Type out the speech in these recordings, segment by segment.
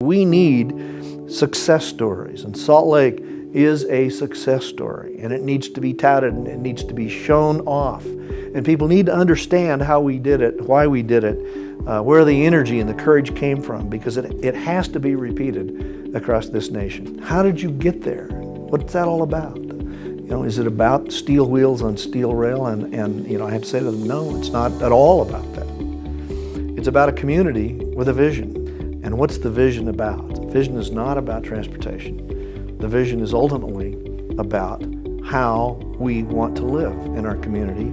We need success stories, and Salt Lake is a success story, and it needs to be touted and it needs to be shown off. And people need to understand how we did it, why we did it, where the energy and the courage came from, because it has to be repeated across this nation. How did you get there? What's that all about? Is it about steel wheels on steel rail? And I have to say to them, no, it's not at all about that. It's about a community with a vision. And what's the vision about? The vision is not about transportation. The vision is ultimately about how we want to live in our community,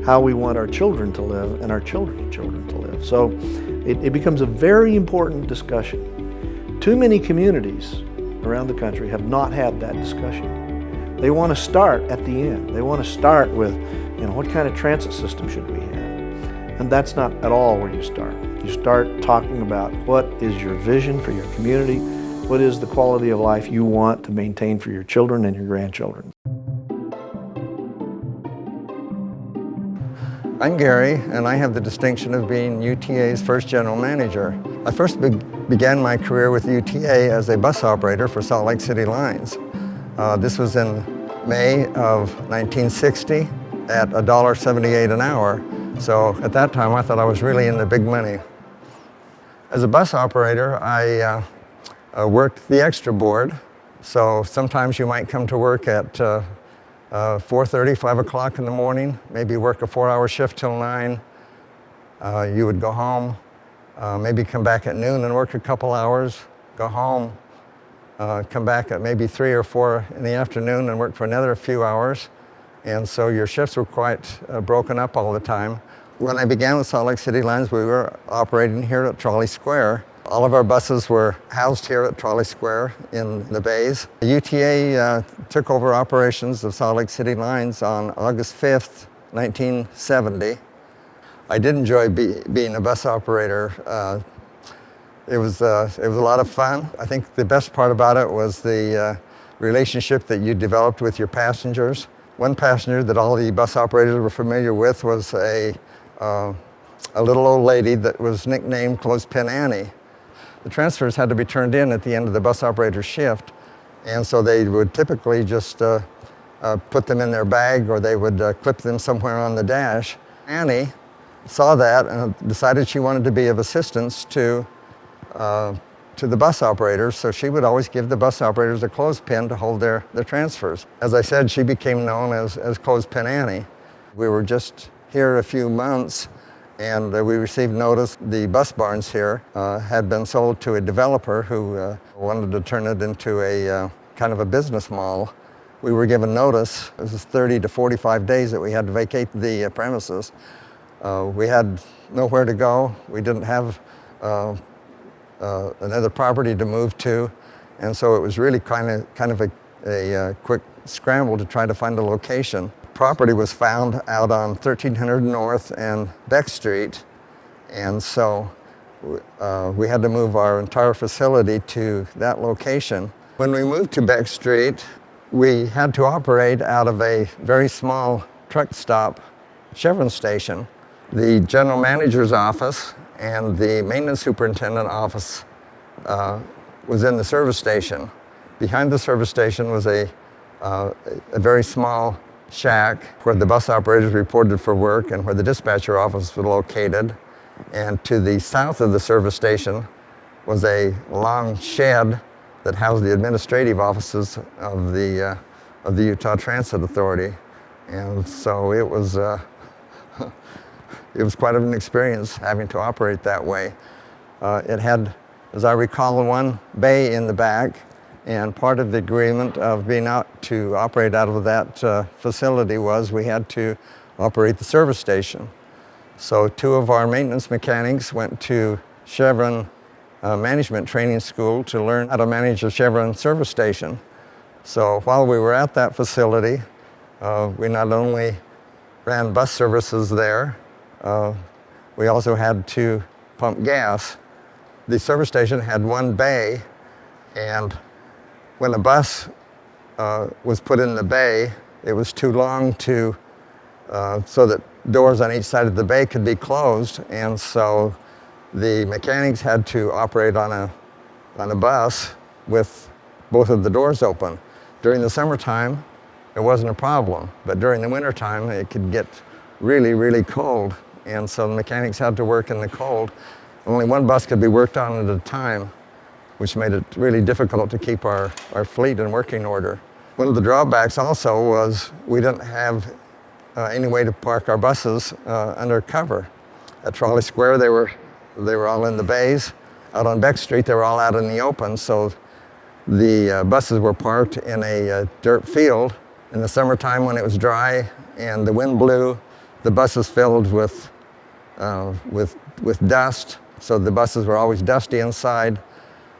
how we want our children to live and our children's children to live. So it becomes a very important discussion. Too many communities around the country have not had that discussion. They want to start at the end. They want to start with, what kind of transit system should we have? And that's not at all where you start. You start talking about what is your vision for your community, what is the quality of life you want to maintain for your children and your grandchildren. I'm Gary, and I have the distinction of being UTA's first general manager. I first began my career with UTA as a bus operator for Salt Lake City Lines. This was in May of 1960 at $1.78 an hour. So at that time, I thought I was really in the big money. As a bus operator, I worked the extra board. So sometimes you might come to work at 4:30, 5 o'clock in the morning, maybe work a 4-hour shift till 9. You would go home, maybe come back at noon and work a couple hours, go home, come back at maybe 3 or 4 in the afternoon and work for another few hours. And so your shifts were quite broken up all the time. When I began with Salt Lake City Lines, we were operating here at Trolley Square. All of our buses were housed here at Trolley Square in the bays. The UTA took over operations of Salt Lake City Lines on August 5th, 1970. I did enjoy being a bus operator. It was a lot of fun. I think the best part about it was the relationship that you developed with your passengers. One passenger that all the bus operators were familiar with was a little old lady that was nicknamed Clothespin Annie. The transfers had to be turned in at the end of the bus operator's shift, and so they would typically just put them in their bag, or they would clip them somewhere on the dash. Annie saw that and decided she wanted to be of assistance to the bus operators, so she would always give the bus operators a clothespin to hold their transfers. As I said, she became known as Clothespin Annie. We were just here a few months, and we received notice the bus barns here had been sold to a developer who wanted to turn it into a kind of a business mall. We were given notice. It was 30 to 45 days that we had to vacate the premises. We had nowhere to go. We didn't have another property to move to, and so it was really kind of a quick scramble to try to find a location. Property was found out on 1300 North and Beck Street, and so we had to move our entire facility to that location. When we moved to Beck Street, we had to operate out of a very small truck stop Chevron station. The general manager's office and the maintenance superintendent office was in the service station. Behind the service station was a very small shack where the bus operators reported for work and where the dispatcher office was located. And to the south of the service station was a long shed that housed the administrative offices of the Utah Transit Authority. And so it was quite an experience having to operate that way. It had, as I recall, one bay in the back, and part of the agreement of being out to operate out of that facility was we had to operate the service station. So 2 of our maintenance mechanics went to Chevron Management Training School to learn how to manage a Chevron service station. So while we were at that facility, we not only ran bus services there, we also had to pump gas. The service station had one bay, and when a bus was put in the bay, it was too long to so that doors on each side of the bay could be closed, and so the mechanics had to operate on on a bus with both of the doors open. During the summertime, it wasn't a problem, but during the wintertime, it could get really, really cold, and so the mechanics had to work in the cold. Only one bus could be worked on at a time, which made it really difficult to keep our fleet in working order. One of the drawbacks also was we didn't have any way to park our buses under cover. At Trolley Square, they were all in the bays. Out on Beck Street, they were all out in the open, so the buses were parked in a dirt field. In the summertime when it was dry and the wind blew, the buses filled with dust, so the buses were always dusty inside.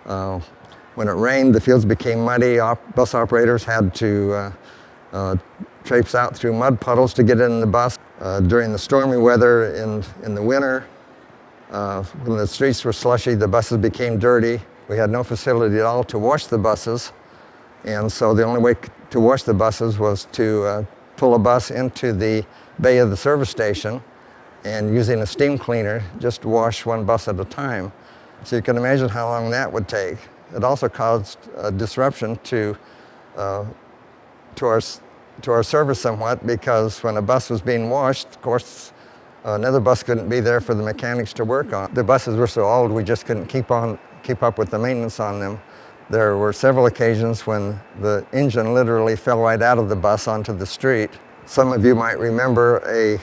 When it rained, the fields became muddy. Bus operators had to traipse out through mud puddles to get in the bus. During the stormy weather in the winter, when the streets were slushy, the buses became dirty. We had no facility at all to wash the buses, and so the only way to wash the buses was to pull a bus into the bay of the service station and using a steam cleaner, just wash one bus at a time. So you can imagine how long that would take. It also caused a disruption to our service somewhat, because when a bus was being washed, of course, another bus couldn't be there for the mechanics to work on. The buses were so old, we just couldn't keep up with the maintenance on them. There were several occasions when the engine literally fell right out of the bus onto the street. Some of you might remember a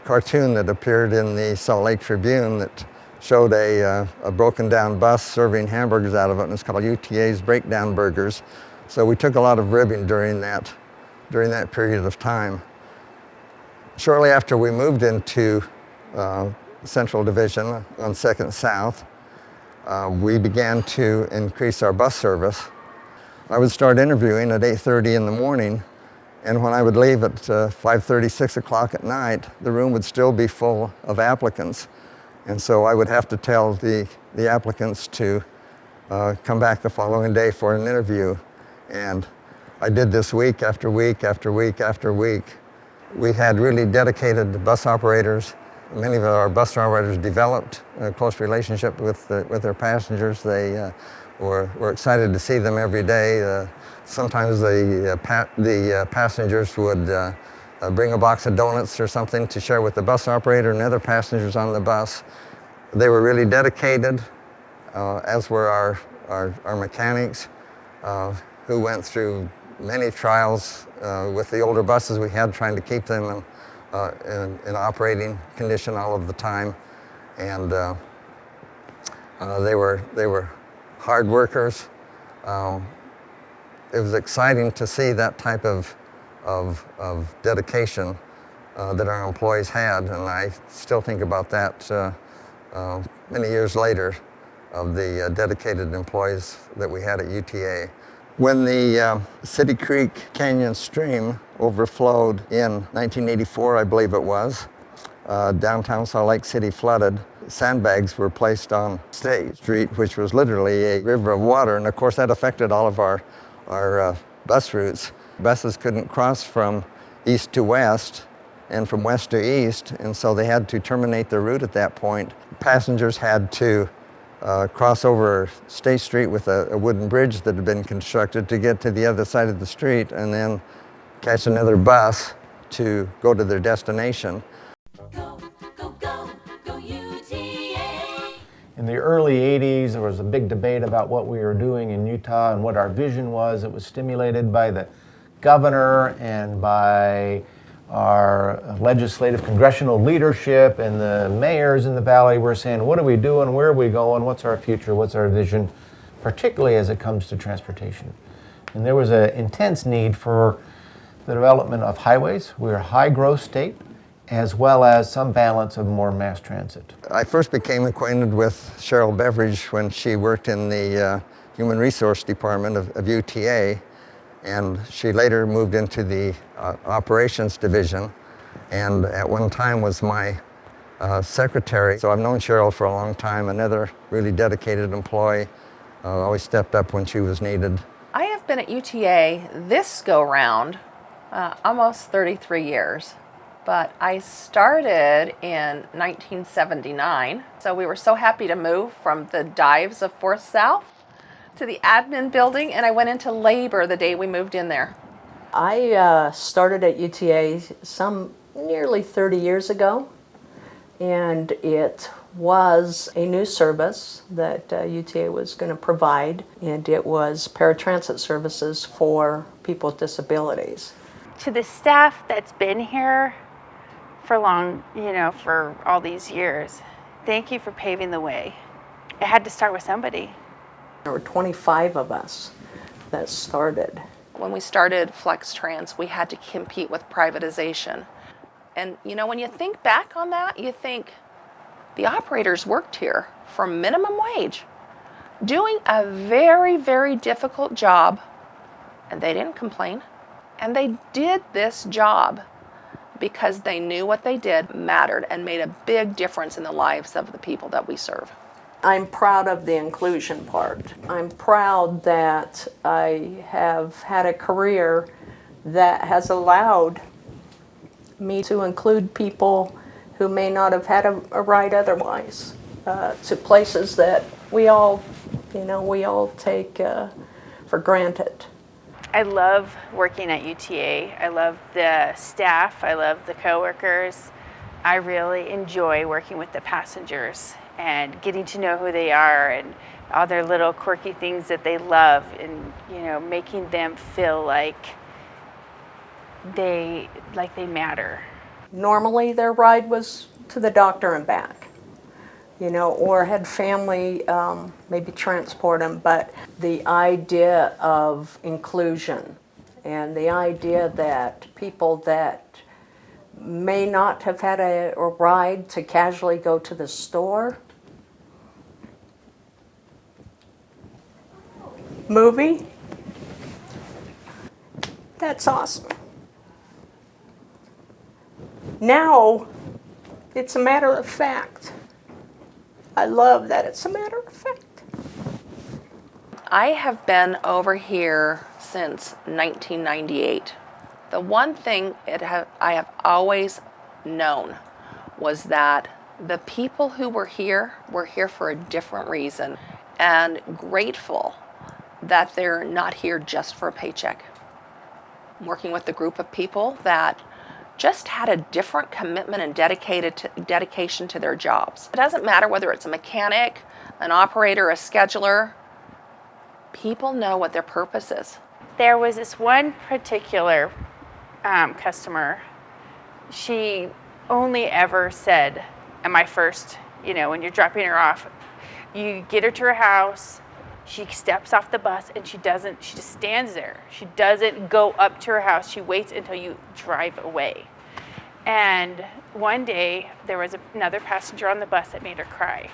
cartoon that appeared in the Salt Lake Tribune that showed a broken down bus serving hamburgers out of it, and it's called UTA's Breakdown Burgers. So we took a lot of ribbing during that period of time. Shortly after we moved into Central Division on 2nd South, we began to increase our bus service. I would start interviewing at 8:30 in the morning, and when I would leave at 5:30, 6 o'clock at night, the room would still be full of applicants. And so I would have to tell the applicants to come back the following day for an interview. And I did this week after week after week after week. We had really dedicated bus operators. Many of our bus operators developed a close relationship with their passengers. They were excited to see them every day. Sometimes the passengers would bring a box of donuts or something to share with the bus operator and other passengers on the bus. They were really dedicated, as were our mechanics, who went through many trials with the older buses we had, trying to keep them in operating condition all of the time. And they were hard workers. It was exciting to see that type of dedication that our employees had, and I still think about that many years later, of the dedicated employees that we had at UTA. When the City Creek Canyon stream overflowed in 1984, I believe it was, downtown Salt Lake City flooded. Sandbags were placed on State Street, which was literally a river of water, and of course that affected all of our bus routes. Buses couldn't cross from east to west and from west to east, and so they had to terminate their route at that point. Passengers had to cross over State Street with a wooden bridge that had been constructed to get to the other side of the street, and then catch another bus to go to their destination. Go, go, go, go UTA! In the early 80s, there was a big debate about what we were doing in Utah and what our vision was. It was stimulated by the governor and by our legislative congressional leadership, and the mayors in the valley were saying, what are we doing, where are we going, what's our future, what's our vision, particularly as it comes to transportation. And there was an intense need for the development of highways. We're a high growth state, as well as some balance of more mass transit. I first became acquainted with Cheryl Beveridge when she worked in the Human Resource Department of UTA, and she later moved into the Operations Division, and at one time was my secretary. So I've known Cheryl for a long time, another really dedicated employee, always stepped up when she was needed. I have been at UTA this go-round almost 33 years. But I started in 1979, so we were so happy to move from the dives of 4th South to the admin building, and I went into labor the day we moved in there. I started at UTA some nearly 30 years ago, and it was a new service that UTA was going to provide, and it was paratransit services for people with disabilities. To the staff that's been here for long, for all these years, thank you for paving the way. It had to start with somebody. There were 25 of us that started. When we started FlexTrans, we had to compete with privatization. And when you think back on that, you think the operators worked here for minimum wage, doing a very, very difficult job, and they didn't complain. And they did this job because they knew what they did mattered and made a big difference in the lives of the people that we serve. I'm proud of the inclusion part. I'm proud that I have had a career that has allowed me to include people who may not have had a ride otherwise to places that we all take for granted. I love working at UTA. I love the staff. I love the coworkers. I really enjoy working with the passengers and getting to know who they are and all their little quirky things that they love, and making them feel like they matter. Normally their ride was to the doctor and back, or had family maybe transport them, but the idea of inclusion and the idea that people that may not have had a ride to casually go to the store, movie, that's awesome. Now, it's a matter of fact. I love that it's a matter of fact. I have been over here since 1998. The one thing I have always known was that the people who were here for a different reason, and grateful that they're not here just for a paycheck. I'm working with a group of people that just had a different commitment and dedication to their jobs. It doesn't matter whether it's a mechanic, an operator, a scheduler. People know what their purpose is. There was this one particular customer. She only ever said at my first, when you're dropping her off, you get her to her house, she steps off the bus, and she just stands there. She doesn't go up to her house. She waits until you drive away. And one day, there was another passenger on the bus that made her cry.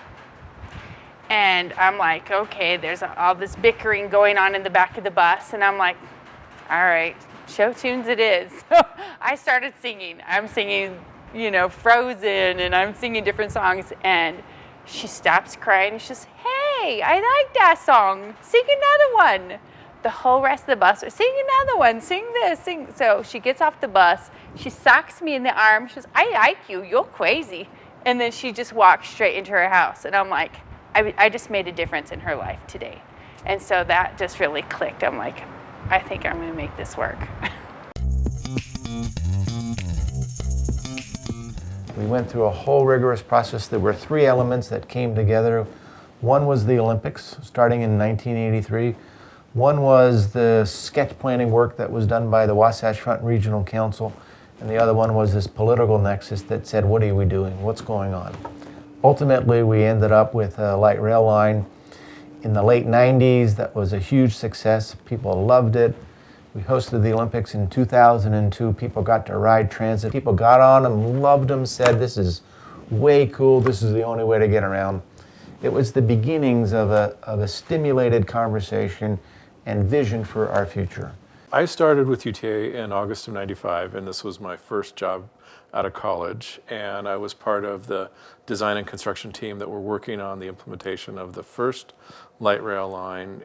And I'm like, okay, there's all this bickering going on in the back of the bus. And I'm like, all right, show tunes it is. So I started singing. I'm singing, Frozen, and I'm singing different songs. And she stops crying. And she says, hey, I like that song. Sing another one. The whole rest of the bus was, sing another one, sing this, sing. So she gets off the bus. She socks me in the arm. She says, I like you. You're crazy. And then she just walks straight into her house. And I'm like, I just made a difference in her life today. And so that just really clicked. I'm like, I think I'm going to make this work. We went through a whole rigorous process. There were 3 elements that came together. One was the Olympics, starting in 1983. One was the sketch planning work that was done by the Wasatch Front Regional Council. And the other one was this political nexus that said, what are we doing? What's going on? Ultimately, we ended up with a light rail line in the late 90s that was a huge success. People loved it. We hosted the Olympics in 2002. People got to ride transit. People got on them, loved them, said, this is way cool. This is the only way to get around. It was the beginnings of a stimulated conversation and vision for our future. I started with UTA in August of '95, and this was my first job out of college. And I was part of the design and construction team that were working on the implementation of the first light rail line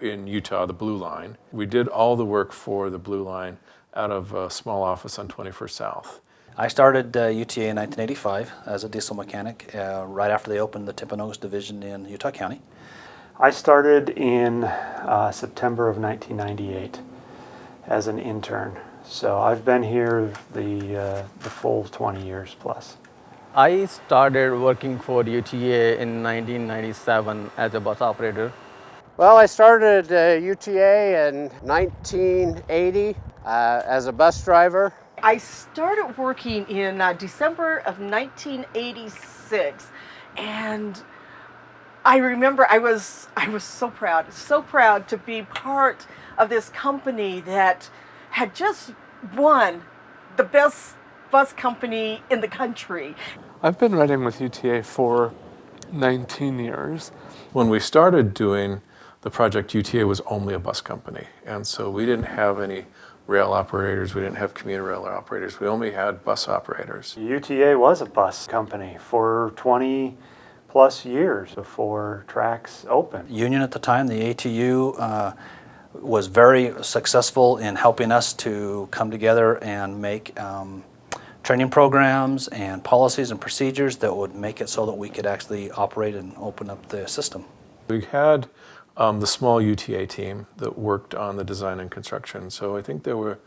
in Utah, the Blue Line. We did all the work for the Blue Line out of a small office on 21st South. I started UTA in 1985 as a diesel mechanic right after they opened the Timpanogos division in Utah County. I started in September of 1998 as an intern. So I've been here the full 20 years plus. I started working for UTA in 1997 as a bus operator. Well, I started UTA in 1980 as a bus driver. I started working in December of 1986, and I remember I was so proud to be part of this company that had just won the best bus company in the country. I've been riding with UTA for 19 years. When we started doing the project, UTA was only a bus company, and so we didn't have any rail operators, we didn't have commuter rail operators, we only had bus operators. UTA was a bus company for 20 plus years before tracks opened. Union at the time, the ATU, was very successful in helping us to come together and make training programs and policies and procedures that would make it so that we could actually operate and open up the system. We had the small UTA team that worked on the design and construction. So I think there were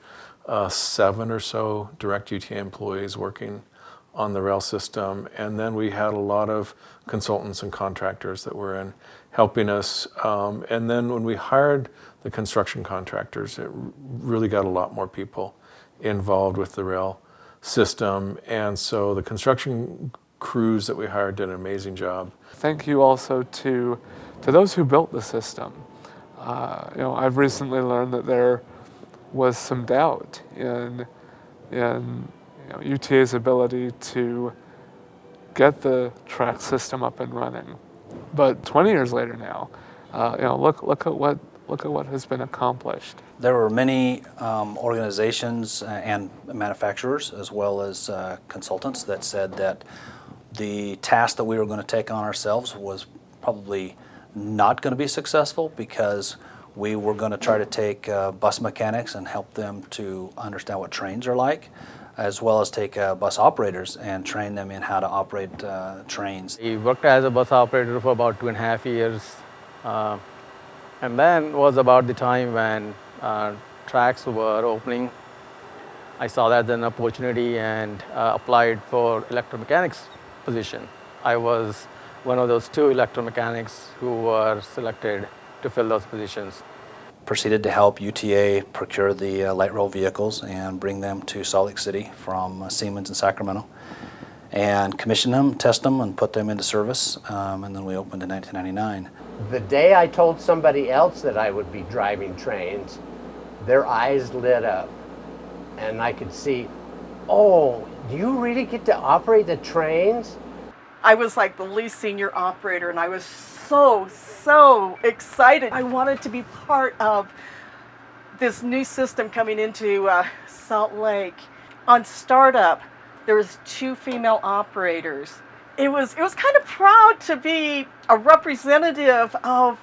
7 or so direct UTA employees working on the rail system. And then we had a lot of consultants and contractors that were in helping us. And then when we hired the construction contractors, it really got a lot more people involved with the rail system. And so the construction crews that we hired did an amazing job. Thank you also to those who built the system. I've recently learned that there was some doubt in UTA's ability to get the track system up and running. But 20 years later now, look at what has been accomplished. There were many organizations and manufacturers, as well as consultants, that said that the task that we were going to take on ourselves was probably not going to be successful, because we were going to try to take bus mechanics and help them to understand what trains are like, as well as take bus operators and train them in how to operate trains. I worked as a bus operator for about 2.5 years. And then was about the time when tracks were opening. I saw that as an opportunity and applied for electromechanics position. I was one of those 2 electromechanics who were selected to fill those positions. Proceeded to help UTA procure the light rail vehicles and bring them to Salt Lake City from Siemens in Sacramento, and commission them, test them, and put them into service, and then we opened in 1999. The day I told somebody else that I would be driving trains, their eyes lit up, and I could see, oh, do you really get to operate the trains? I was like the least senior operator, and I was so excited. I wanted to be part of this new system coming into Salt Lake. On startup, there was 2 female operators. It was kind of proud to be a representative of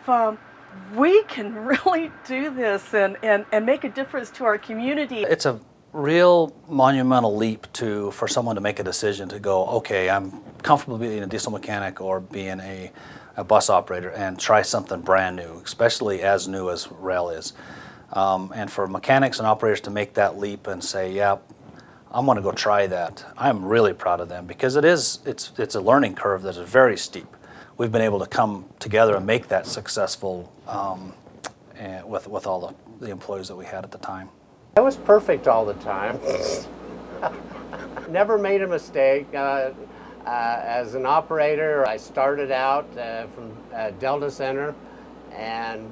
we can really do this and make a difference to our community. It's a real monumental leap for someone to make a decision to go, okay, I'm comfortable being a diesel mechanic or being a bus operator, and try something brand new, especially as new as rail is. And for mechanics and operators to make that leap and say, yeah, I'm going to go try that, I'm really proud of them, because it's a learning curve that is very steep. We've been able to come together and make that successful with all the employees that we had at the time. I was perfect all the time. Never made a mistake. As an operator, I started out from Delta Center, and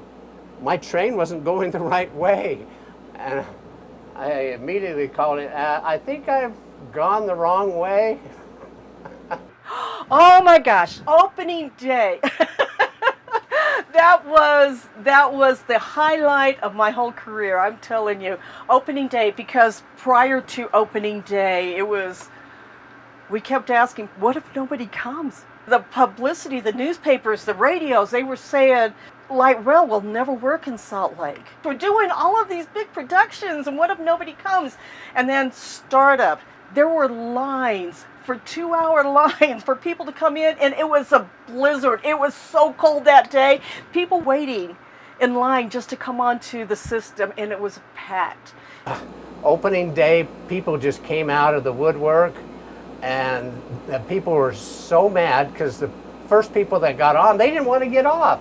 my train wasn't going the right way. And I immediately called it, I think I've gone the wrong way. Oh my gosh, opening day. That was the highlight of my whole career, I'm telling you. Opening day, because prior to opening day, we kept asking, what if nobody comes? The publicity, the newspapers, the radios, they were saying, light rail will never work in Salt Lake. We're doing all of these big productions, and what if nobody comes? And then startup, there were lines for 2-hour lines for people to come in, and it was a blizzard. It was so cold that day. People waiting in line just to come onto the system, and it was packed. Opening day, people just came out of the woodwork, and the people were so mad because the first people that got on, they didn't want to get off.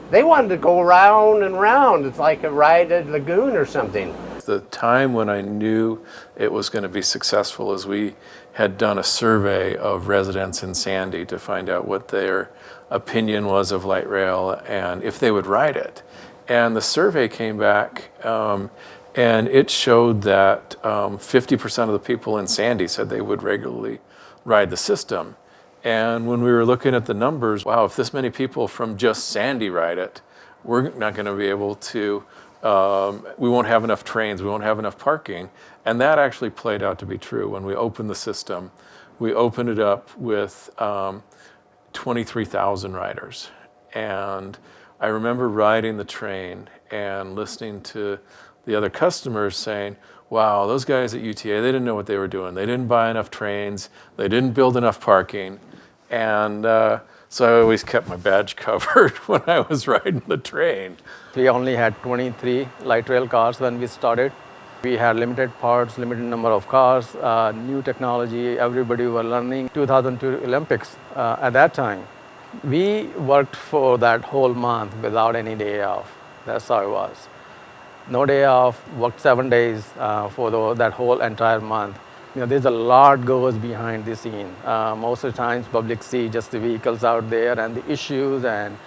They wanted to go round and round. It's like a ride at lagoon or something. The time when I knew it was going to be successful is we had done a survey of residents in Sandy to find out what their opinion was of light rail and if they would ride it. And the survey came back and it showed that 50% of the people in Sandy said they would regularly ride the system. And when we were looking at the numbers, wow, if this many people from just Sandy ride it, we're not going to be able to, we won't have enough trains, we won't have enough parking. And that actually played out to be true. When we opened the system, we opened it up with 23,000 riders. And I remember riding the train and listening to the other customers saying, wow, those guys at UTA, they didn't know what they were doing. They didn't buy enough trains. They didn't build enough parking. And so I always kept my badge covered when I was riding the train. We only had 23 light rail cars when we started. We had limited parts, limited number of cars, new technology, everybody were learning. 2002 Olympics at that time. We worked for that whole month without any day off. That's how it was. No day off, worked 7 days for that whole entire month. You know, there's a lot goes behind the scene. Most of the times public see just the vehicles out there and the issues and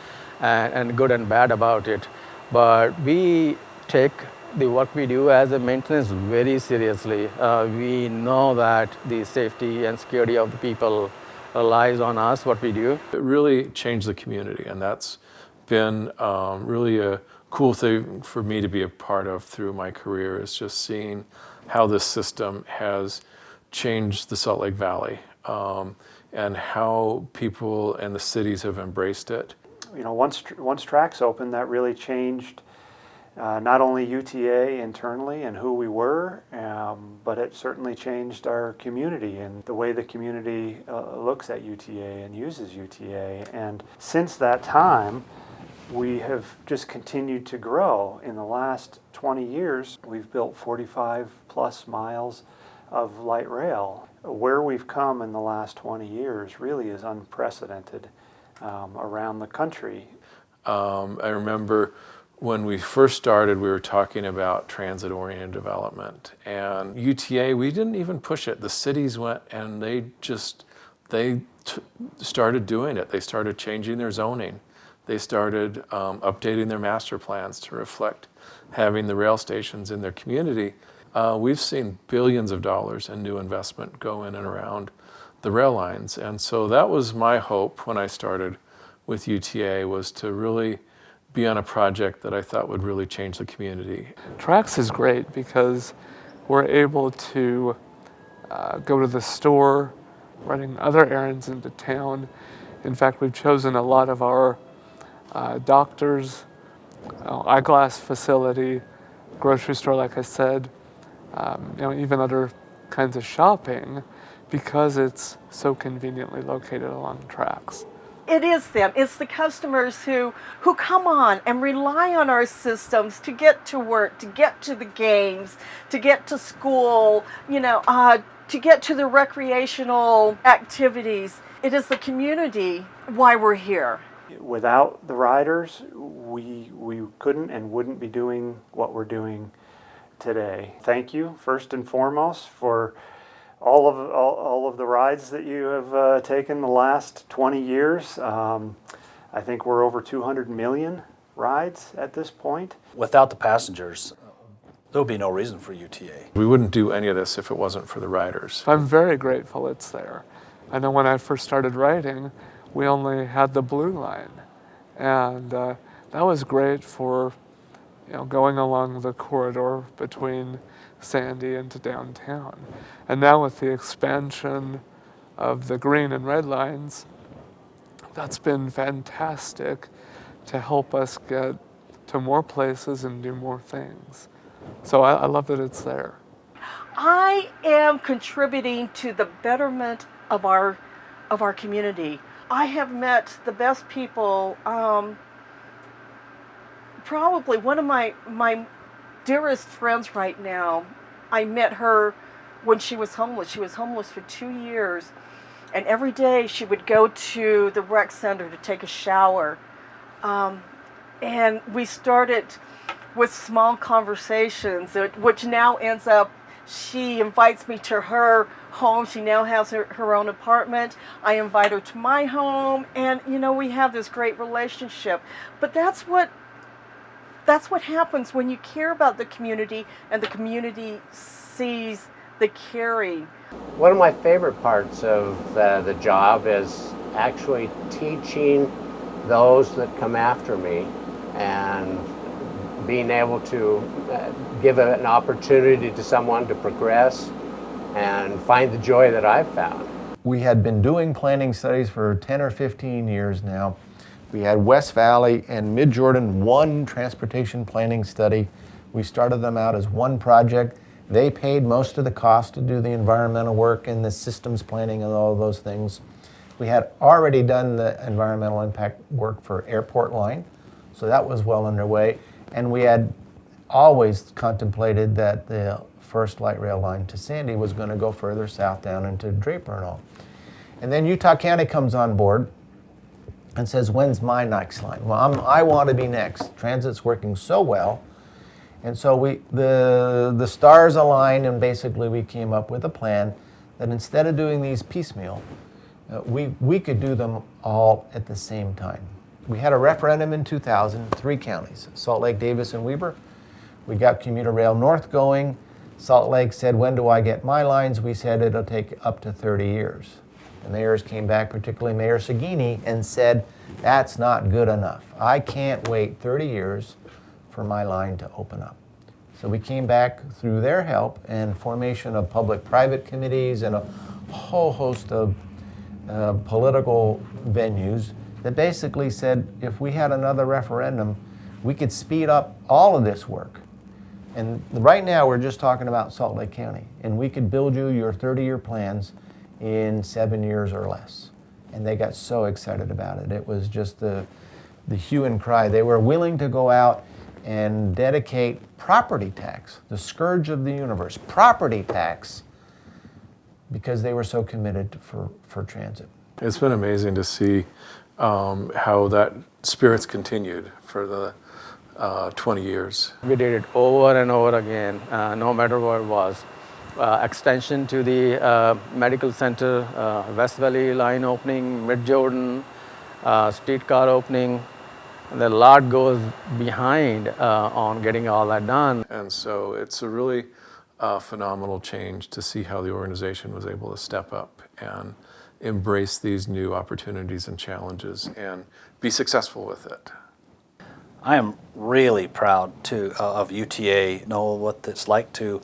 good and bad about it. But we take the work we do as a maintenance very seriously. We know that the safety and security of the people relies on us, what we do. It really changed the community, and that's been really a cool thing for me to be a part of through my career, is just seeing how this system has changed the Salt Lake Valley and how people and the cities have embraced it. You know, once tracks opened, that really changed not only UTA internally and who we were, but it certainly changed our community and the way the community looks at UTA and uses UTA. And since that time, we have just continued to grow. In the last 20 years, we've built 45 plus miles of light rail. Where we've come in the last 20 years really is unprecedented around the country. I remember when we first started, we were talking about transit-oriented development. And UTA, we didn't even push it. The cities went and they started doing it. They started changing their zoning. They started updating their master plans to reflect having the rail stations in their community. We've seen billions of dollars in new investment go in and around the rail lines. And so that was my hope when I started with UTA, was to really be on a project that I thought would really change the community. Trax is great because we're able to go to the store, running other errands into town. In fact, we've chosen a lot of our doctors, eyeglass facility, grocery store, like I said, even other kinds of shopping, because it's so conveniently located along tracks. It is them. It's the customers who come on and rely on our systems to get to work, to get to the games, to get to school, to get to the recreational activities. It is the community why we're here. Without the riders, we couldn't and wouldn't be doing what we're doing today. Thank you, first and foremost, for all of the rides that you have taken the last 20 years. I think we're over 200 million rides at this point. Without the passengers, there would be no reason for UTA. We wouldn't do any of this if it wasn't for the riders. I'm very grateful it's there. I know when I first started riding, we only had the blue line, and that was great for going along the corridor between Sandy into downtown. And now with the expansion of the green and red lines, that's been fantastic to help us get to more places and do more things. So I love that it's there. I am contributing to the betterment of our community. I have met the best people. Probably one of my dearest friends right now, I met her when she was homeless. She was homeless for 2 years, and every day she would go to the rec center to take a shower. And we started with small conversations, which now ends up, she invites me to her home. She now has her own apartment. I invite her to my home, and we have this great relationship. But that's what happens when you care about the community and the community sees the caring. One of my favorite parts of the job is actually teaching those that come after me and being able to give an opportunity to someone to progress and find the joy that I've found. We had been doing planning studies for 10 or 15 years now. We had West Valley and Mid-Jordan one transportation planning study. We started them out as one project. They paid most of the cost to do the environmental work and the systems planning and all of those things. We had already done the environmental impact work for Airport Line, so that was well underway. And we had always contemplated that the first light rail line to Sandy was going to go further south down into Draper and all. And then Utah County comes on board and says, when's my next line? Well, I want to be next. Transit's working so well. And so the stars aligned, and basically we came up with a plan that instead of doing these piecemeal, we could do them all at the same time. We had a referendum in 2000, 3 counties, Salt Lake, Davis, and Weber. We got Commuter Rail North going. Salt Lake said, when do I get my lines? We said it'll take up to 30 years. The mayors came back, particularly Mayor Seguini, and said, that's not good enough. I can't wait 30 years for my line to open up. So we came back through their help and formation of public-private committees and a whole host of political venues that basically said if we had another referendum, we could speed up all of this work. And right now we're just talking about Salt Lake County, and we could build you your 30-year plans in 7 years or less. And they got so excited about it. It was just the hue and cry. They were willing to go out and dedicate property tax, the scourge of the universe, property tax, because they were so committed for transit. It's been amazing to see how that spirit's continued for the 20 years. We did it over and over again, no matter what it was. Extension to the medical center, West Valley line opening, Mid-Jordan, streetcar opening. And a lot goes behind on getting all that done. And so it's a really phenomenal change to see how the organization was able to step up and embrace these new opportunities and challenges and be successful with it. I am really proud of UTA, know what it's like to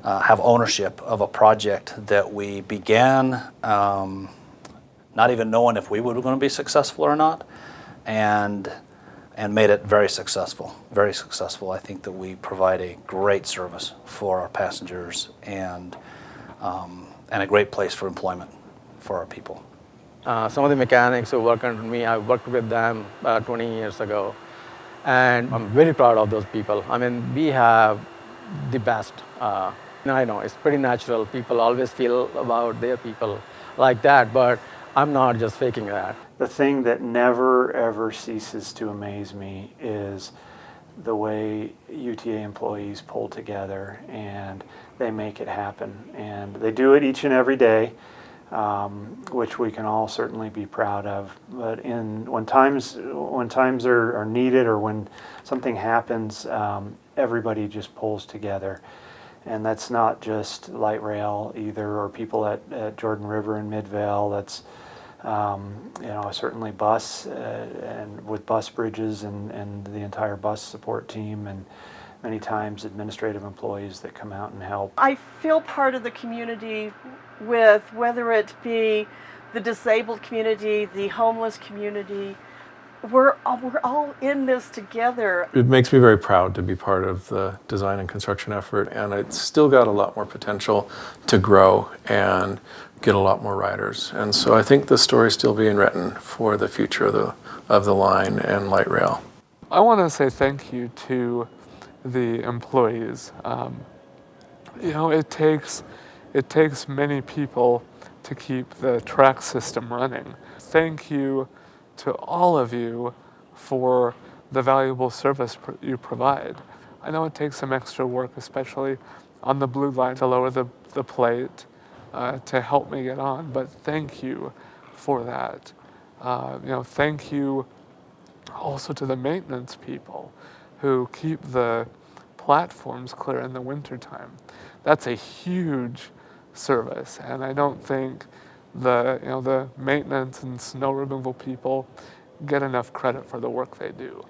have ownership of a project that we began not even knowing if we were going to be successful or not, and made it very successful, very successful. I think that we provide a great service for our passengers and a great place for employment for our people. Some of the mechanics who work under me, I worked with them 20 years ago. And I'm very proud of those people. I mean, we have the best. I know it's pretty natural. People always feel about their people like that, but I'm not just faking that. The thing that never ever ceases to amaze me is the way UTA employees pull together and they make it happen. And they do it each and every day, which we can all certainly be proud of. But when times are needed or when something happens, everybody just pulls together. And that's not just light rail either, or people at Jordan River and Midvale. That's certainly bus and with bus bridges and the entire bus support team, and many times administrative employees that come out and help. I feel part of the community with whether it be the disabled community, the homeless community, we're all in this together. It makes me very proud to be part of the design and construction effort, and it's still got a lot more potential to grow and get a lot more riders. And so I think the story's still being written for the future of the line and light rail. I want to say thank you to the employees. You know, it takes many people to keep the track system running. Thank you to all of you for the valuable service you provide. I know it takes some extra work, especially on the blue line, to lower the plate to help me get on, but thank you for that. You know, thank you also to the maintenance people who keep the platforms clear in the wintertime. That's a huge service, and I don't think the maintenance and snow removal people get enough credit for the work they do.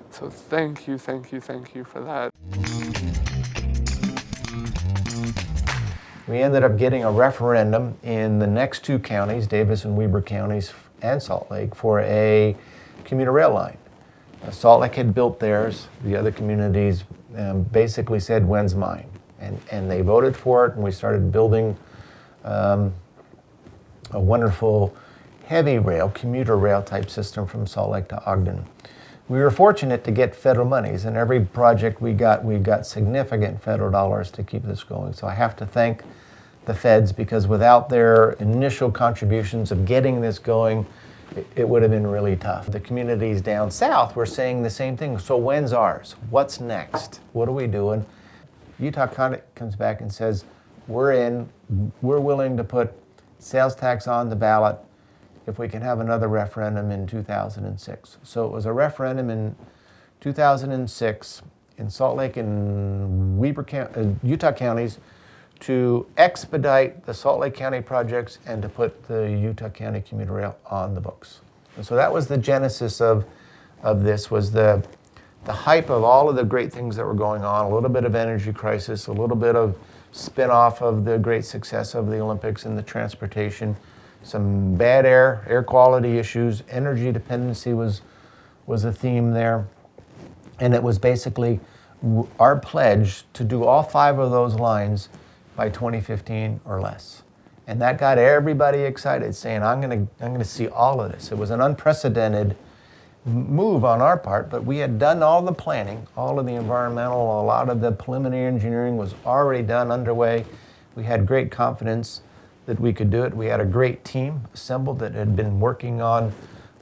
So thank you for that. We ended up getting a referendum in the next two counties, Davis and Weber counties and Salt Lake, for a commuter rail line. Salt Lake had built theirs. The other communities basically said, when's mine? And they voted for it, and we started building a wonderful heavy rail, commuter rail type system from Salt Lake to Ogden. We were fortunate to get federal monies, and every project we got significant federal dollars to keep this going. So I have to thank the feds, because without their initial contributions of getting this going, it would have been really tough. The communities down south were saying the same thing. So when's ours? What's next? What are we doing? UTA comes back and says, we're willing to put sales tax on the ballot if we can have another referendum in 2006. So it was a referendum in 2006 in Salt Lake and Utah counties to expedite the Salt Lake County projects and to put the Utah County commuter rail on the books. And so that was the genesis of this, was the hype of all of the great things that were going on, a little bit of energy crisis, a little bit of spin-off of the great success of the Olympics and the transportation, some bad air quality issues, energy dependency was a theme there. And it was basically our pledge to do all 5 of those lines by 2015 or less. And that got everybody excited, saying, I'm gonna see all of this. It was an unprecedented move on our part, but we had done all the planning, all of the environmental, a lot of the preliminary engineering was already done, underway. We had great confidence that we could do it. We had a great team assembled that had been working on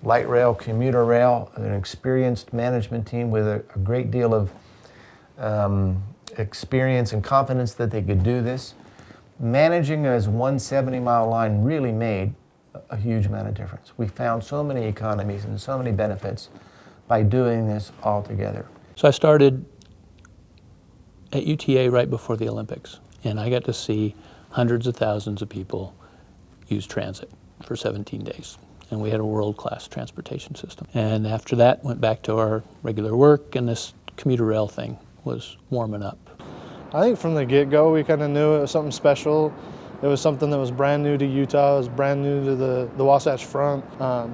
light rail, commuter rail, an experienced management team with a great deal of experience and confidence that they could do this. Managing as 170-mile line really made a huge amount of difference. We found so many economies and so many benefits by doing this all together. So I started at UTA right before the Olympics, and I got to see hundreds of thousands of people use transit for 17 days. And we had a world-class transportation system. And after that, went back to our regular work, and this commuter rail thing was warming up. I think from the get-go, we kind of knew it was something special. It was something that was brand new to Utah, it was brand new to the Wasatch Front,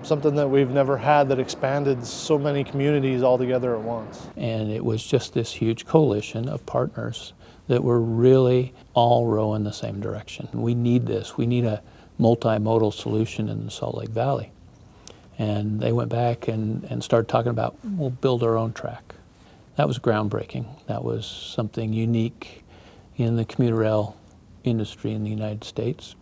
something that we've never had that expanded so many communities all together at once. And it was just this huge coalition of partners that were really all rowing the same direction. We need this. We need a multimodal solution in the Salt Lake Valley. And they went back and started talking about, we'll build our own track. That was groundbreaking. That was something unique in the commuter rail industry in the United States.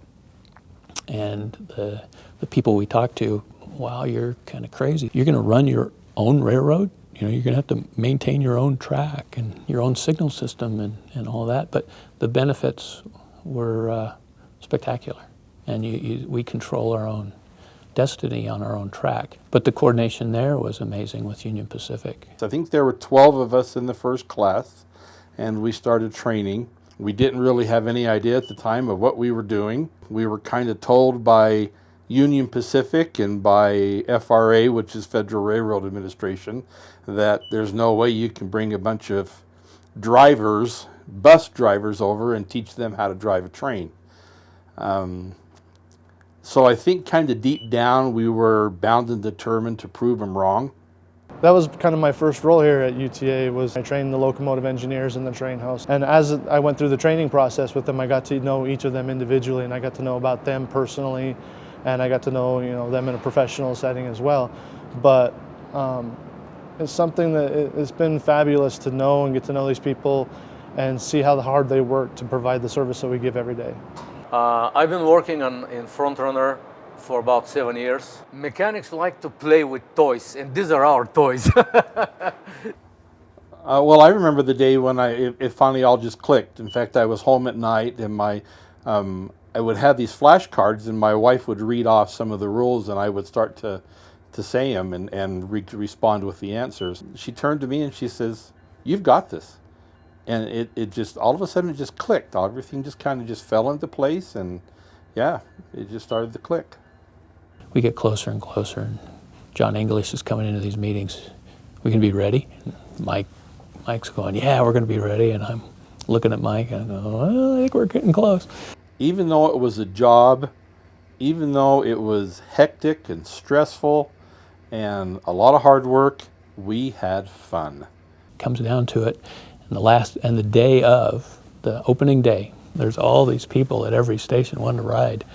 And the people we talked to, wow, you're kind of crazy. You're going to run your own railroad? You know, you're going to have to maintain your own track and your own signal system and all that. But the benefits were spectacular. And we control our own destiny on our own track. But the coordination there was amazing with Union Pacific. I think there were 12 of us in the first class, and we started training. We didn't really have any idea at the time of what we were doing. We were kind of told by Union Pacific and by FRA, which is Federal Railroad Administration, that there's no way you can bring a bunch of drivers, bus drivers over and teach them how to drive a train. So I think kind of deep down we were bound and determined to prove them wrong. That was kind of my first role here at UTA. Was I trained the locomotive engineers in the train house. And as I went through the training process with them, I got to know each of them individually, and I got to know about them personally, and I got to know, them in a professional setting as well. But it's something that it's been fabulous to know and get to know these people and see how hard they work to provide the service that we give every day. I've been working in front runner for about 7 years. Mechanics like to play with toys, and these are our toys. Well, I remember the day when it finally all just clicked. In fact, I was home at night, and I would have these flashcards, and my wife would read off some of the rules, and I would start to say them and respond with the answers. She turned to me and she says, "You've got this." And it just, all of a sudden, it just clicked. Everything just kind of just fell into place, and yeah, it just started to click. We get closer and closer, and John English is coming into these meetings. We can be ready? And Mike's going, yeah, we're going to be ready. And I'm looking at Mike and I go, well, I think we're getting close. Even though it was a job, even though it was hectic and stressful and a lot of hard work, we had fun. It comes down to it, and the day of, the opening day, there's all these people at every station wanting to ride.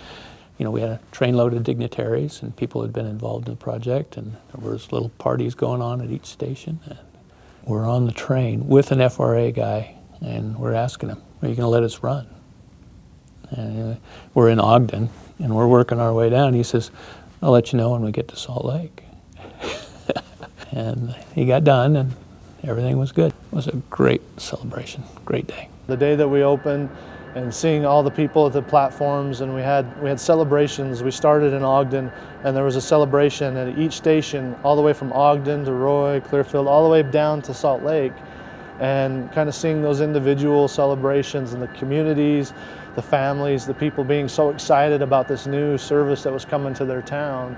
We had a train-load of dignitaries and people had been involved in the project, and there was little parties going on at each station. And we're on the train with an FRA guy, and we're asking him, are you going to let us run? And we're in Ogden, and we're working our way down. He says, I'll let you know when we get to Salt Lake. And he got done, and everything was good. It was a great celebration, great day. The day that we opened, and seeing all the people at the platforms, and we had celebrations. We started in Ogden, and there was a celebration at each station, all the way from Ogden to Roy, Clearfield, all the way down to Salt Lake, and kind of seeing those individual celebrations and the communities, the families, the people being so excited about this new service that was coming to their town,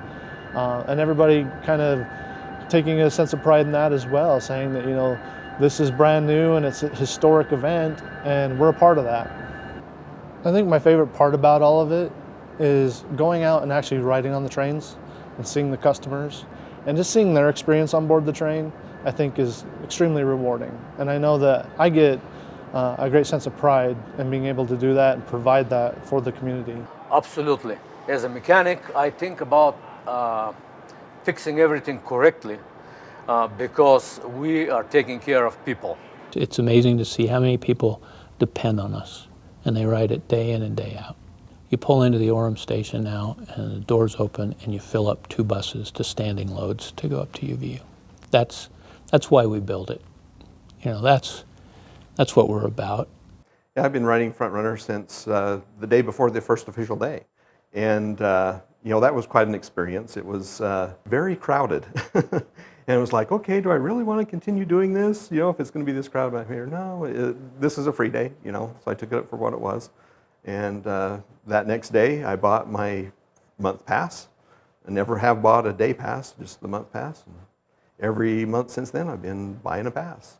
and everybody kind of taking a sense of pride in that as well, saying that, this is brand new and it's a historic event, and we're a part of that. I think my favorite part about all of it is going out and actually riding on the trains and seeing the customers and just seeing their experience on board the train, I think is extremely rewarding. And I know that I get a great sense of pride in being able to do that and provide that for the community. Absolutely. As a mechanic, I think about fixing everything correctly because we are taking care of people. It's amazing to see how many people depend on us, and they ride it day in and day out. You pull into the Orem station now, and the doors open, and you fill up 2 buses to standing loads to go up to UVU. That's why we build it. That's what we're about. Yeah, I've been riding front runner since the day before the first official day, and that was quite an experience. It was very crowded. And it was like, okay, do I really want to continue doing this? If it's going to be this crowd back here. No, this is a free day, so I took it for what it was. And that next day, I bought my month pass. I never have bought a day pass, just the month pass. And every month since then, I've been buying a pass.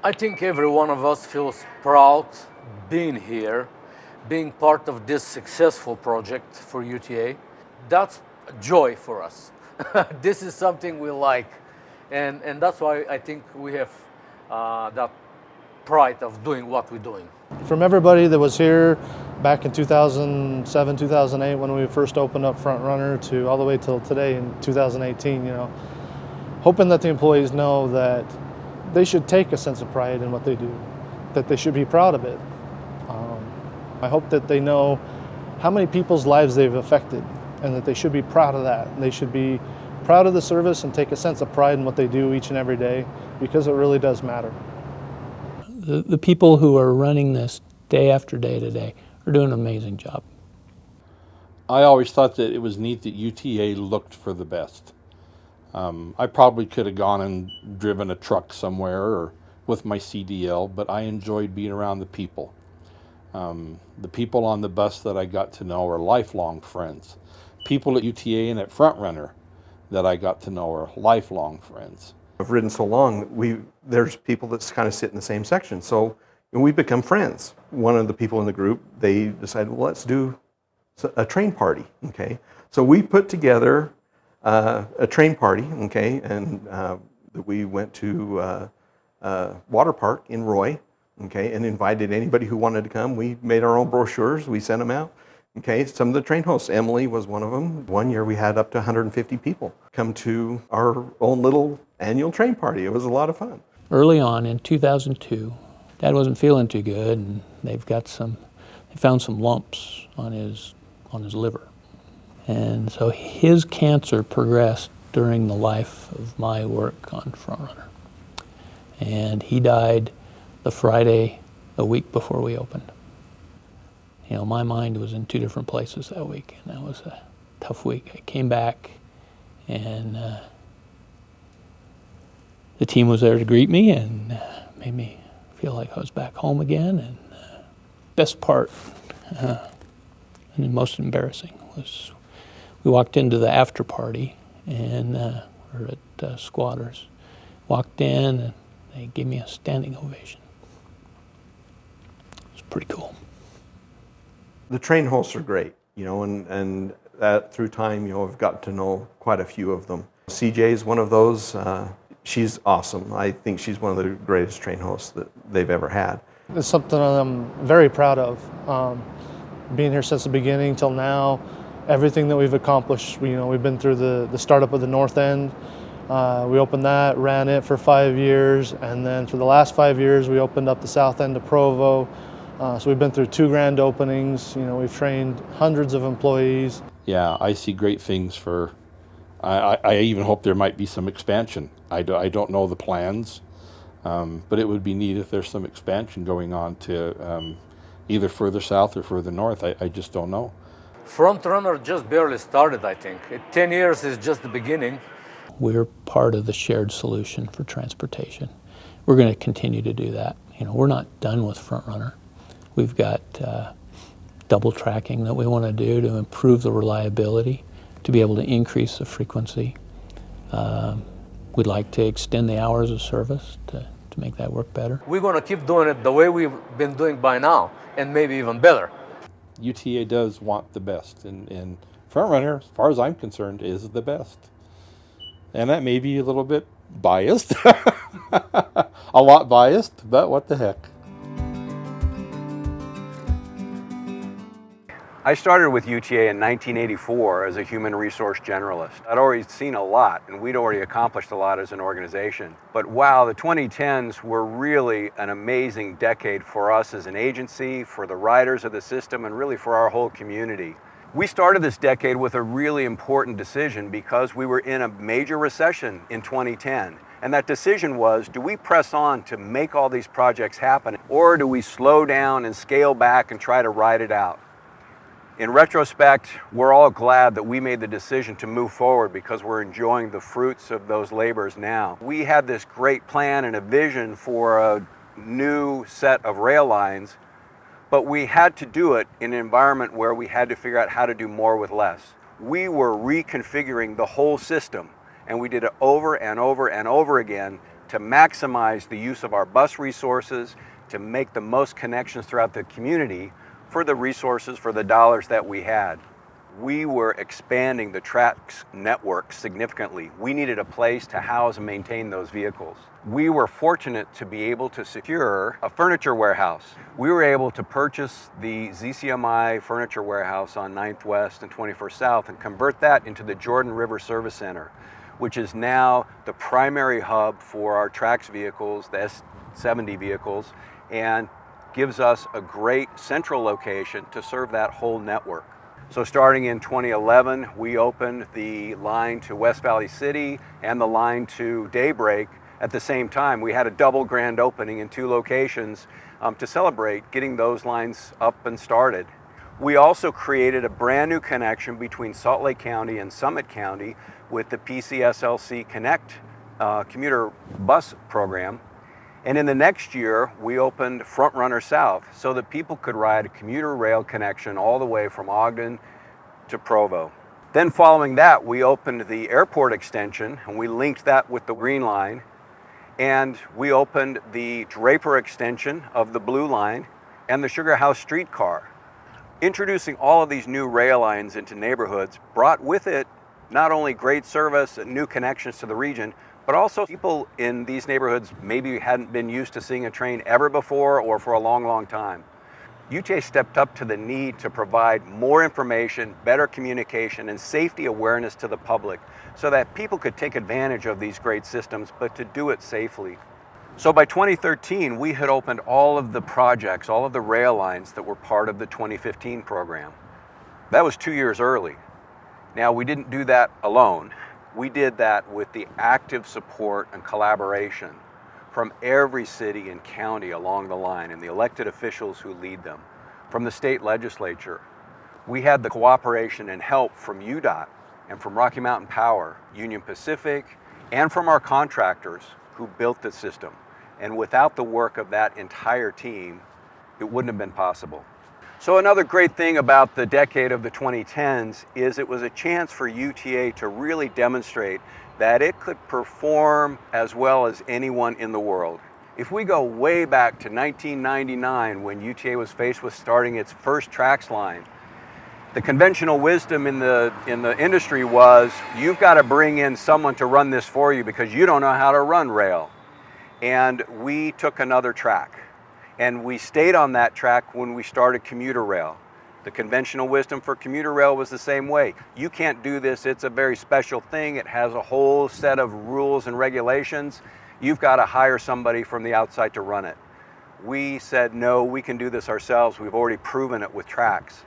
I think every one of us feels proud being here, being part of this successful project for UTA. That's joy for us. This is something we like. And that's why I think we have that pride of doing what we're doing. From everybody that was here back in 2007, 2008, when we first opened up Front Runner, to all the way till today in 2018, hoping that the employees know that they should take a sense of pride in what they do, that they should be proud of it. I hope that they know how many people's lives they've affected, and that they should be proud of that. They should be proud of the service and take a sense of pride in what they do each and every day, because it really does matter. The people who are running this day after day today are doing an amazing job. I always thought that it was neat that UTA looked for the best. I probably could have gone and driven a truck somewhere or with my CDL, but I enjoyed being around the people. The people on the bus that I got to know are lifelong friends. People at UTA and at Front Runner that I got to know are lifelong friends. I've ridden so long, there's people that kind of sit in the same section, so we've become friends. One of the people in the group, they decided, well, let's do a train party, okay? So we put together a train party, okay, and that we went to water park in Roy, okay, and invited anybody who wanted to come. We made our own brochures. We sent them out. Okay, some of the train hosts, Emily was one of them. One year we had up to 150 people come to our own little annual train party. It was a lot of fun. Early on in 2002, Dad wasn't feeling too good, and they found some lumps on his liver. And so his cancer progressed during the life of my work on Frontrunner. And he died the Friday a week before we opened. You know, my mind was in two different places that week, and that was a tough week. I came back, and the team was there to greet me and made me feel like I was back home again. And best part, and most embarrassing, was we walked into the after party, and we're at Squatters. Walked in, and they gave me a standing ovation. It's pretty cool. The train hosts are great, you know, and that through time, you know, I've gotten to know quite a few of them. CJ is one of those. She's awesome. I think she's one of the greatest train hosts that they've ever had. It's something I'm very proud of. Being here since the beginning till now, everything that we've accomplished, you know, we've been through the startup of the North End. We opened that, ran it for 5 years, and then for the last 5 years, we opened up the South End of Provo. So we've been through 2 grand openings. You know, we've trained hundreds of employees. Yeah, I see great things for. I even hope there might be some expansion. I don't know the plans, but it would be neat if there's some expansion going on to either further south or further north. I just don't know. Frontrunner just barely started, I think. 10 years is just the beginning. We're part of the shared solution for transportation. We're going to continue to do that. You know, we're not done with Frontrunner. We've got double tracking that we want to do to improve the reliability, to be able to increase the frequency. We'd like to extend the hours of service to make that work better. We're going to keep doing it the way we've been doing by now, and maybe even better. UTA does want the best, and Frontrunner, as far as I'm concerned, is the best. And that may be a little bit biased, a lot biased, but what the heck. I started with UTA in 1984 as a human resource generalist. I'd already seen a lot, and we'd already accomplished a lot as an organization. But wow, the 2010s were really an amazing decade for us as an agency, for the riders of the system, and really for our whole community. We started this decade with a really important decision because we were in a major recession in 2010. And that decision was, do we press on to make all these projects happen, or do we slow down and scale back and try to ride it out? In retrospect, we're all glad that we made the decision to move forward because we're enjoying the fruits of those labors now. We had this great plan and a vision for a new set of rail lines, but we had to do it in an environment where we had to figure out how to do more with less. We were reconfiguring the whole system, and we did it over and over and over again to maximize the use of our bus resources, to make the most connections throughout the community for the resources, for the dollars that we had. We were expanding the tracks network significantly. We needed a place to house and maintain those vehicles. We were fortunate to be able to secure a furniture warehouse. We were able to purchase the ZCMI furniture warehouse on 9th West and 21st South and convert that into the Jordan River Service Center, which is now the primary hub for our tracks vehicles, the S70 vehicles, and gives us a great central location to serve that whole network. So starting in 2011, we opened the line to West Valley City and the line to Daybreak at the same time. We had a double grand opening in 2 locations to celebrate getting those lines up and started. We also created a brand new connection between Salt Lake County and Summit County with the PCSLC Connect commuter bus program. And in the next year, we opened Frontrunner South so that people could ride a commuter rail connection all the way from Ogden to Provo. Then following that, we opened the airport extension and we linked that with the Green Line. And we opened the Draper extension of the Blue Line and the Sugar House streetcar. Introducing all of these new rail lines into neighborhoods brought with it not only great service and new connections to the region, but also people in these neighborhoods maybe hadn't been used to seeing a train ever before or for a long, long time. UTA stepped up to the need to provide more information, better communication, and safety awareness to the public so that people could take advantage of these great systems, but to do it safely. So by 2013, we had opened all of the projects, all of the rail lines that were part of the 2015 program. That was 2 years early. Now, we didn't do that alone. We did that with the active support and collaboration from every city and county along the line and the elected officials who lead them, from the state legislature. We had the cooperation and help from UDOT and from Rocky Mountain Power, Union Pacific, and from our contractors who built the system. And without the work of that entire team, it wouldn't have been possible. So another great thing about the decade of the 2010s is it was a chance for UTA to really demonstrate that it could perform as well as anyone in the world. If we go way back to 1999 when UTA was faced with starting its first tracks line, the conventional wisdom in the industry was, you've got to bring in someone to run this for you because you don't know how to run rail. And we took another track. And we stayed on that track when we started commuter rail. The conventional wisdom for commuter rail was the same way. You can't do this, it's a very special thing. It has a whole set of rules and regulations. You've got to hire somebody from the outside to run it. We said, no, we can do this ourselves. We've already proven it with tracks.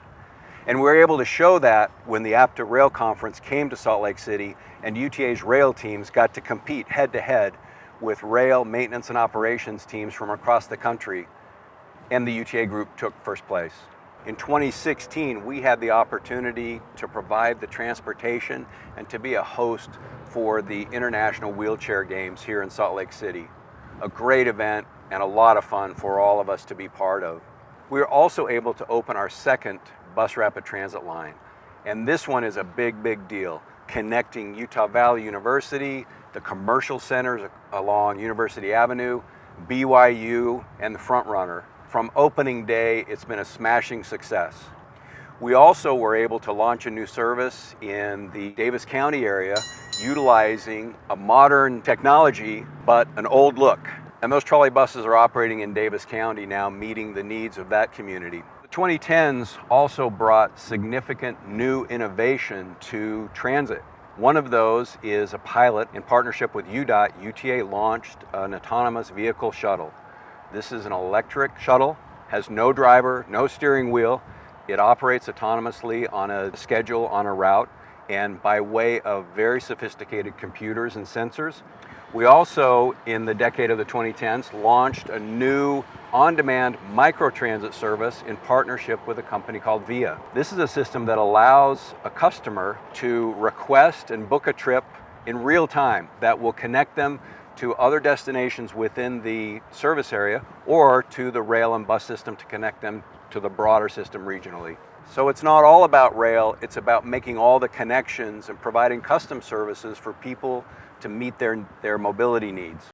And we were able to show that when the APTA Rail Conference came to Salt Lake City and UTA's rail teams got to compete head to head with rail maintenance and operations teams from across the country. And the UTA group took first place. In 2016, we had the opportunity to provide the transportation and to be a host for the International Wheelchair Games here in Salt Lake City. A great event and a lot of fun for all of us to be part of. We were also able to open our second bus rapid transit line. And this one is a big, big deal, connecting Utah Valley University, the commercial centers along University Avenue, BYU, and the Front Runner. From opening day, it's been a smashing success. We also were able to launch a new service in the Davis County area utilizing a modern technology, but an old look. And those trolley buses are operating in Davis County now, meeting the needs of that community. The 2010s also brought significant new innovation to transit. One of those is a pilot in partnership with UDOT. UTA launched an autonomous vehicle shuttle. This is an electric shuttle, has no driver, no steering wheel. It operates autonomously on a schedule, on a route, and by way of very sophisticated computers and sensors. We also, in the decade of the 2010s, launched a new on-demand microtransit service in partnership with a company called VIA. This is a system that allows a customer to request and book a trip in real time that will connect them to other destinations within the service area or to the rail and bus system to connect them to the broader system regionally. So it's not all about rail, it's about making all the connections and providing custom services for people to meet their mobility needs.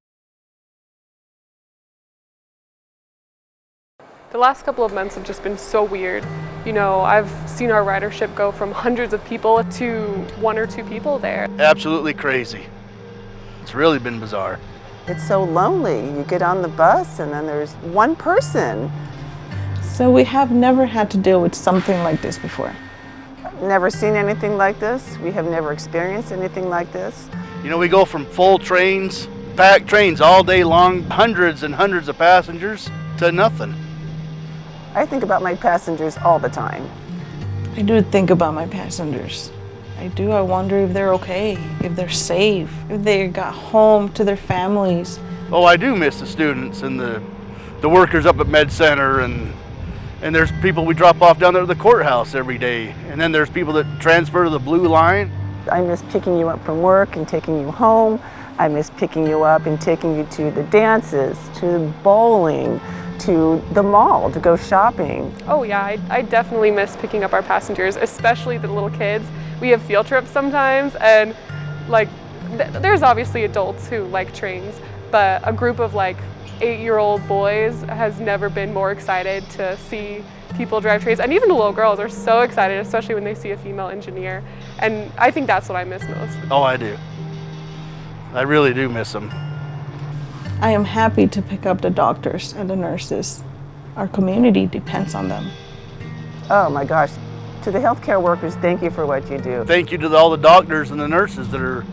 The last couple of months have just been so weird. You know, I've seen our ridership go from hundreds of people to 1 or 2 people there. Absolutely crazy. It's really been bizarre. It's so lonely. You get on the bus and then there's one person. So we have never had to deal with something like this before. Never seen anything like this. We have never experienced anything like this. You know, we go from full trains, packed trains all day long, hundreds and hundreds of passengers, to nothing. I think about my passengers all the time. I do think about my passengers. I do. I wonder if they're okay, if they're safe, if they got home to their families. Oh, I do miss the students and the workers up at Med Center, and there's people we drop off down there at the courthouse every day. And then there's people that transfer to the Blue Line. I miss picking you up from work and taking you home. I miss picking you up and taking you to the dances, to bowling, to the mall to go shopping. Oh yeah, I definitely miss picking up our passengers, especially the little kids. We have field trips sometimes, and like there's obviously adults who like trains, but a group of like 8-year-old boys has never been more excited to see people drive trains, and even the little girls are so excited, especially when they see a female engineer, and I think that's what I miss most. Oh, I do. I really do miss them. I am happy to pick up the doctors and the nurses. Our community depends on them. Oh my gosh. To the healthcare workers, thank you for what you do. Thank you to all the doctors and the nurses that are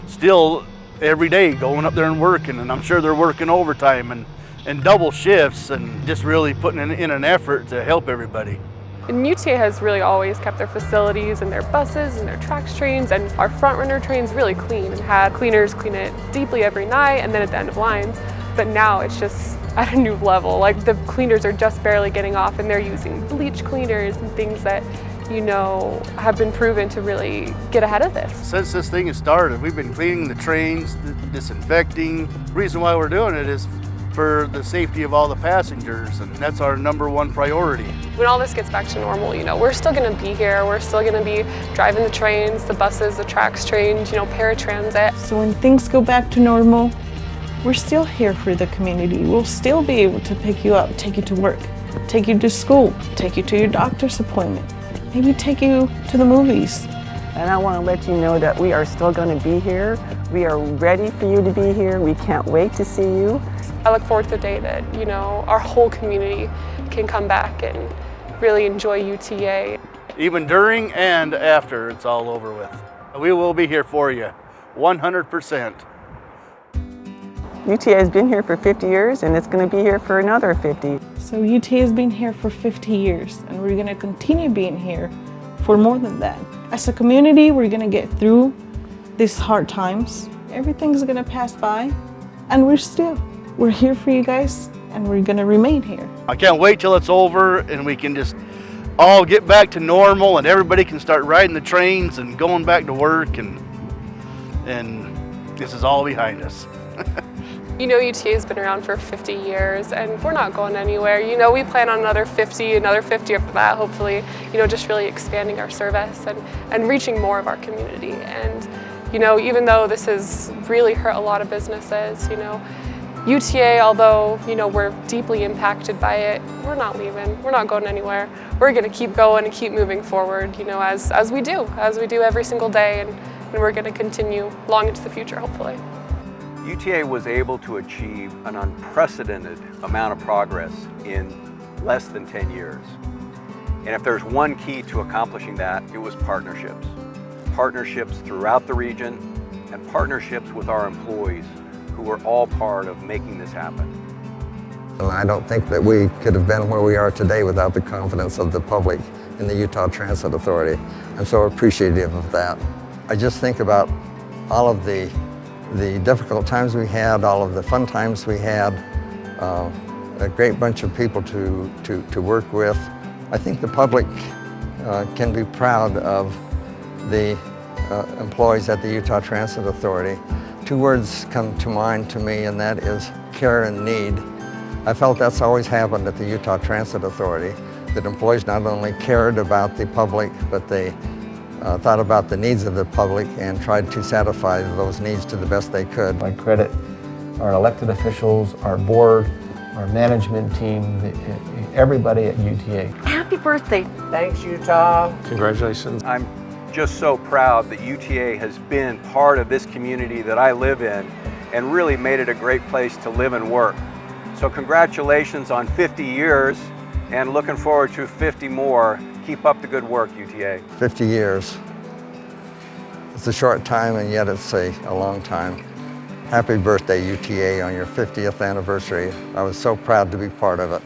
still every day going up there and working, and I'm sure they're working overtime and double shifts and just really putting in an effort to help everybody. And UTA has really always kept their facilities and their buses and their tracks trains and our front runner trains really clean and had cleaners clean it deeply every night and then at the end of lines. But now it's just at a new level. Like the cleaners are just barely getting off and they're using bleach cleaners and things that, you know, have been proven to really get ahead of this. Since this thing has started, we've been cleaning the trains, disinfecting. The reason why we're doing it is for the safety of all the passengers, and that's our #1 priority. When all this gets back to normal, you know, we're still gonna be here. We're still gonna be driving the trains, the buses, the tracks trains, you know, paratransit. So when things go back to normal, we're still here for the community. We'll still be able to pick you up, take you to work, take you to school, take you to your doctor's appointment, maybe take you to the movies. And I want to let you know that we are still going to be here. We are ready for you to be here. We can't wait to see you. I look forward to the day that, you know, our whole community can come back and really enjoy UTA. Even during and after it's all over with. We will be here for you, 100%. UTA has been here for 50 years and it's going to be here for another 50. So UTA has been here for 50 years and we're going to continue being here for more than that. As a community, we're going to get through these hard times. Everything's going to pass by and we're here for you guys and we're going to remain here. I can't wait till it's over and we can just all get back to normal and everybody can start riding the trains and going back to work and this is all behind us. You know, UTA has been around for 50 years and we're not going anywhere. You know, we plan on another 50 after that, hopefully, you know, just really expanding our service and reaching more of our community. And, you know, even though this has really hurt a lot of businesses, you know, UTA, although, you know, we're deeply impacted by it, we're not leaving, we're not going anywhere. We're gonna keep going and keep moving forward, you know, as we do every single day, and we're gonna continue long into the future, hopefully. UTA was able to achieve an unprecedented amount of progress in less than 10 years. And if there's one key to accomplishing that, it was partnerships. Partnerships throughout the region and partnerships with our employees who were all part of making this happen. And I don't think that we could have been where we are today without the confidence of the public in the Utah Transit Authority. I'm so appreciative of that. I just think about all of the difficult times we had, all of the fun times we had, a great bunch of people to work with. I think the public can be proud of the employees at the Utah Transit Authority. Two words come to mind to me, and that is care and need. I felt that's always happened at the Utah Transit Authority, that employees not only cared about the public, but they thought about the needs of the public and tried to satisfy those needs to the best they could. I credit our elected officials, our board, our management team, everybody at UTA. Happy birthday. Thanks, Utah. Congratulations. I'm just so proud that UTA has been part of this community that I live in and really made it a great place to live and work. So congratulations on 50 years and looking forward to 50 more. Keep up the good work, UTA. 50 years. It's a short time and yet it's a long time. Happy birthday, UTA, on your 50th anniversary. I was so proud to be part of it.